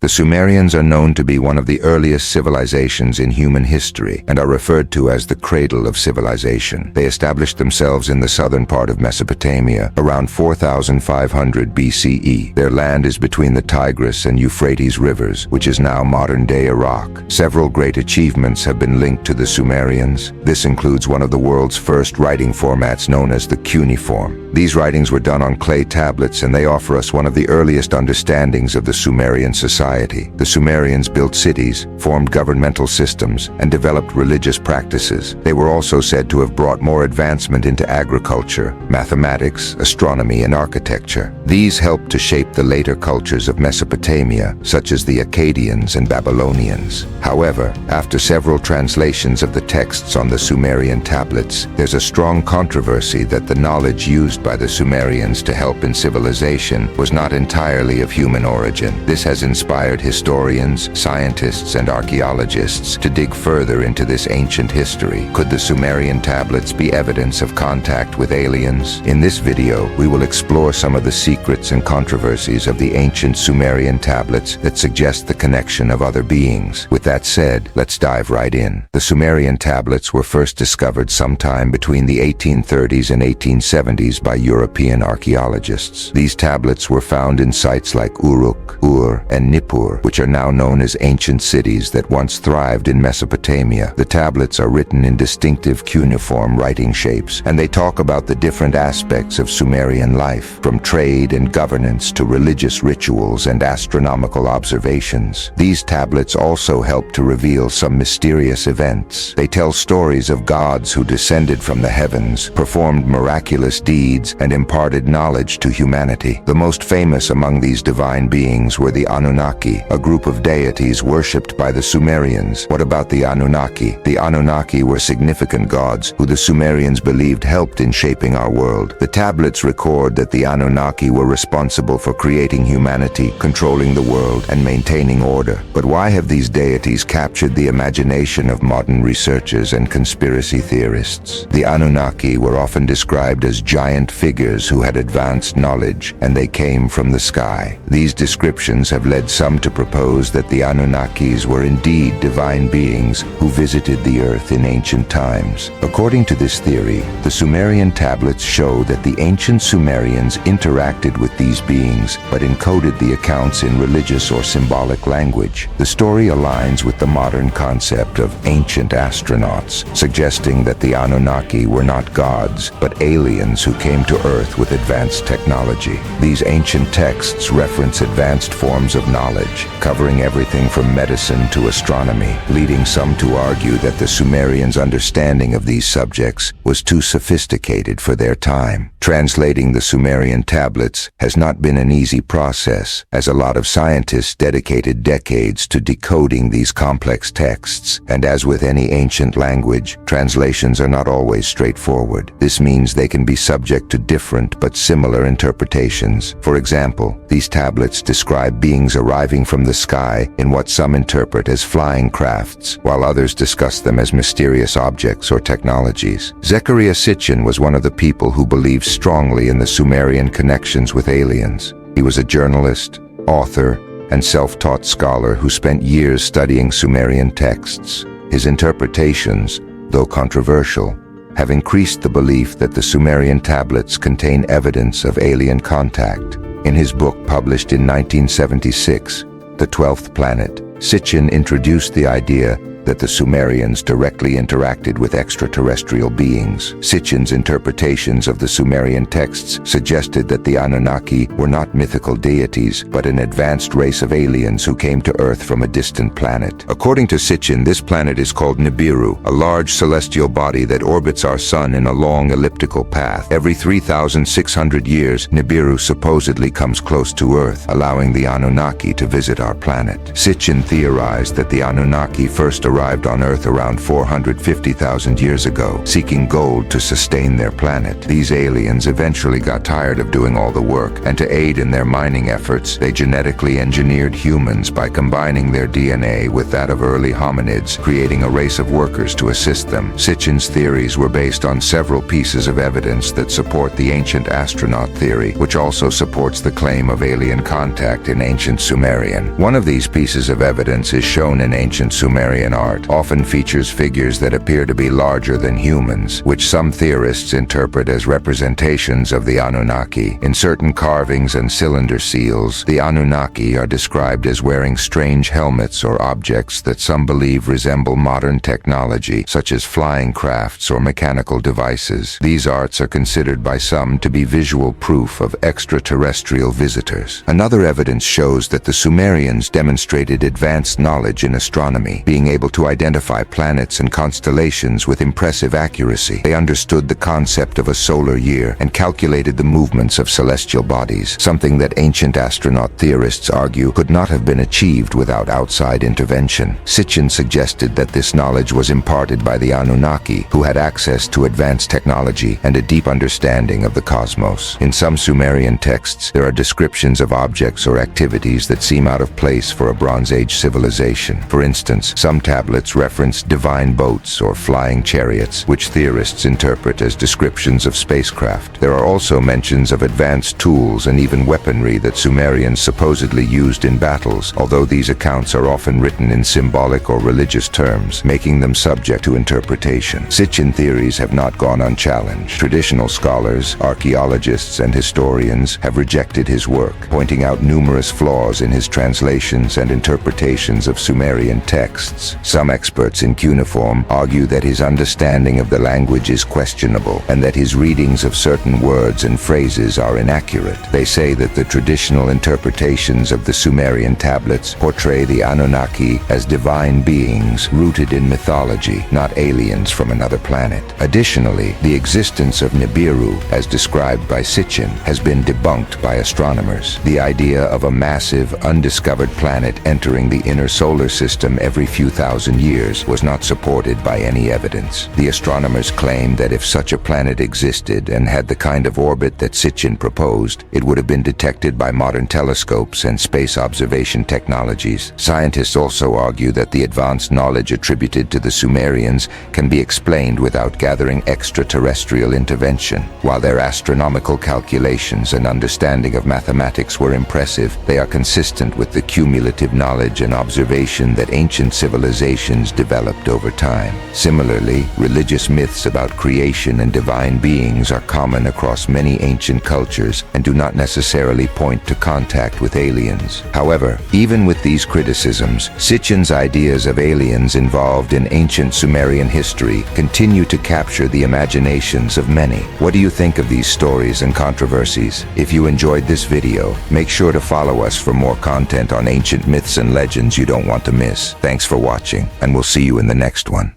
The Sumerians are known to be one of the earliest civilizations in human history and are referred to as the cradle of civilization. They established themselves in the southern part of Mesopotamia around 4500 BCE. Their land is between the Tigris and Euphrates rivers, which is now modern-day Iraq. Several great achievements have been linked to the Sumerians. This includes one of the world's first writing formats known as the cuneiform. These writings were done on clay tablets, and they offer us one of the earliest understandings of the Sumerian society. The Sumerians built cities, formed governmental systems, and developed religious practices. They were also said to have brought more advancement into agriculture, mathematics, astronomy, and architecture. These helped to shape the later cultures of Mesopotamia, such as the Akkadians and Babylonians. However, after several translations of the texts on the Sumerian tablets, there's a strong controversy that the knowledge used by the Sumerians to help in civilization was not entirely of human origin. This has inspired historians, scientists, and archaeologists to dig further into this ancient history. Could the Sumerian tablets be evidence of contact with aliens? In this video, we will explore some of the secrets and controversies of the ancient Sumerian tablets that suggest the connection of other beings. With that said, let's dive right in. The Sumerian tablets were first discovered sometime between the 1830s and 1870s by European archaeologists. These tablets were found in sites like Uruk, Ur, and Nippur, which are now known as ancient cities that once thrived in Mesopotamia. The tablets are written in distinctive cuneiform writing shapes, and they talk about the different aspects of Sumerian life, from trade and governance to religious rituals and astronomical observations. These tablets also help to reveal some mysterious events. They tell stories of gods who descended from the heavens, performed miraculous deeds, and imparted knowledge to humanity. The most famous among these divine beings were the Anunnaki, a group of deities worshipped by the Sumerians. What about the Anunnaki? The Anunnaki were significant gods who the Sumerians believed helped in shaping our world. The tablets record that the Anunnaki were responsible for creating humanity, controlling the world, and maintaining order. But why have these deities captured the imagination of modern researchers and conspiracy theorists? The Anunnaki were often described as giant figures who had advanced knowledge, and they came from the sky. These descriptions have led some to propose that the Anunnakis were indeed divine beings who visited the earth in ancient times. According to this theory, the Sumerian tablets show that the ancient Sumerians interacted with these beings, but encoded the accounts in religious or symbolic language. The story aligns with the modern concept of ancient astronauts, suggesting that the Anunnaki were not gods, but aliens who came to Earth with advanced technology. These ancient texts reference advanced forms of knowledge, covering everything from medicine to astronomy, leading some to argue that the Sumerians' understanding of these subjects was too sophisticated for their time. Translating the Sumerian tablets has not been an easy process, as a lot of scientists dedicated decades to decoding these complex texts, and as with any ancient language, translations are not always straightforward. This means they can be subject to different but similar interpretations. For example, these tablets describe beings arriving from the sky in what some interpret as flying crafts, while others discuss them as mysterious objects or technologies. Zecharia Sitchin was one of the people who believed strongly in the Sumerian connections with aliens. He was a journalist, author, and self-taught scholar who spent years studying Sumerian texts. His interpretations, though controversial, have increased the belief that the Sumerian tablets contain evidence of alien contact. In his book published in 1976, The 12th Planet, Sitchin introduced the idea that the Sumerians directly interacted with extraterrestrial beings. Sitchin's interpretations of the Sumerian texts suggested that the Anunnaki were not mythical deities, but an advanced race of aliens who came to Earth from a distant planet. According to Sitchin, this planet is called Nibiru, a large celestial body that orbits our sun in a long elliptical path. Every 3,600 years, Nibiru supposedly comes close to Earth, allowing the Anunnaki to visit our planet. Sitchin theorized that the Anunnaki first arrived arrived on Earth around 450,000 years ago, seeking gold to sustain their planet. These aliens eventually got tired of doing all the work, and to aid in their mining efforts, they genetically engineered humans by combining their DNA with that of early hominids, creating a race of workers to assist them. Sitchin's theories were based on several pieces of evidence that support the ancient astronaut theory, which also supports the claim of alien contact in ancient Sumerian. One of these pieces of evidence is shown in ancient Sumerian art, often features figures that appear to be larger than humans, which some theorists interpret as representations of the Anunnaki. In certain carvings and cylinder seals, the Anunnaki are described as wearing strange helmets or objects that some believe resemble modern technology, such as flying crafts or mechanical devices. These arts are considered by some to be visual proof of extraterrestrial visitors. Another evidence shows that the Sumerians demonstrated advanced knowledge in astronomy, being able to identify planets and constellations with impressive accuracy. They understood the concept of a solar year and calculated the movements of celestial bodies, something that ancient astronaut theorists argue could not have been achieved without outside intervention. Sitchin suggested that this knowledge was imparted by the Anunnaki, who had access to advanced technology and a deep understanding of the cosmos. In some Sumerian texts, there are descriptions of objects or activities that seem out of place for a Bronze Age civilization. For instance, some tablets reference divine boats or flying chariots, which theorists interpret as descriptions of spacecraft. There are also mentions of advanced tools and even weaponry that Sumerians supposedly used in battles, although these accounts are often written in symbolic or religious terms, making them subject to interpretation. Sitchin theories have not gone unchallenged. Traditional scholars, archaeologists, and historians have rejected his work, pointing out numerous flaws in his translations and interpretations of Sumerian texts. Some experts in cuneiform argue that his understanding of the language is questionable and that his readings of certain words and phrases are inaccurate. They say that the traditional interpretations of the Sumerian tablets portray the Anunnaki as divine beings rooted in mythology, not aliens from another planet. Additionally, the existence of Nibiru, as described by Sitchin, has been debunked by astronomers. The idea of a massive, undiscovered planet entering the inner solar system every few thousand years was not supported by any evidence. The astronomers claim that if such a planet existed and had the kind of orbit that Sitchin proposed, it would have been detected by modern telescopes and space observation technologies. Scientists also argue that the advanced knowledge attributed to the Sumerians can be explained without gathering extraterrestrial intervention. While their astronomical calculations and understanding of mathematics were impressive, they are consistent with the cumulative knowledge and observation that ancient civilizations developed over time. Similarly, religious myths about creation and divine beings are common across many ancient cultures and do not necessarily point to contact with aliens. However, even with these criticisms, Sitchin's ideas of aliens involved in ancient Sumerian history continue to capture the imaginations of many. What do you think of these stories and controversies? If you enjoyed this video, make sure to follow us for more content on ancient myths and legends you don't want to miss. Thanks for watching, and we'll see you in the next one.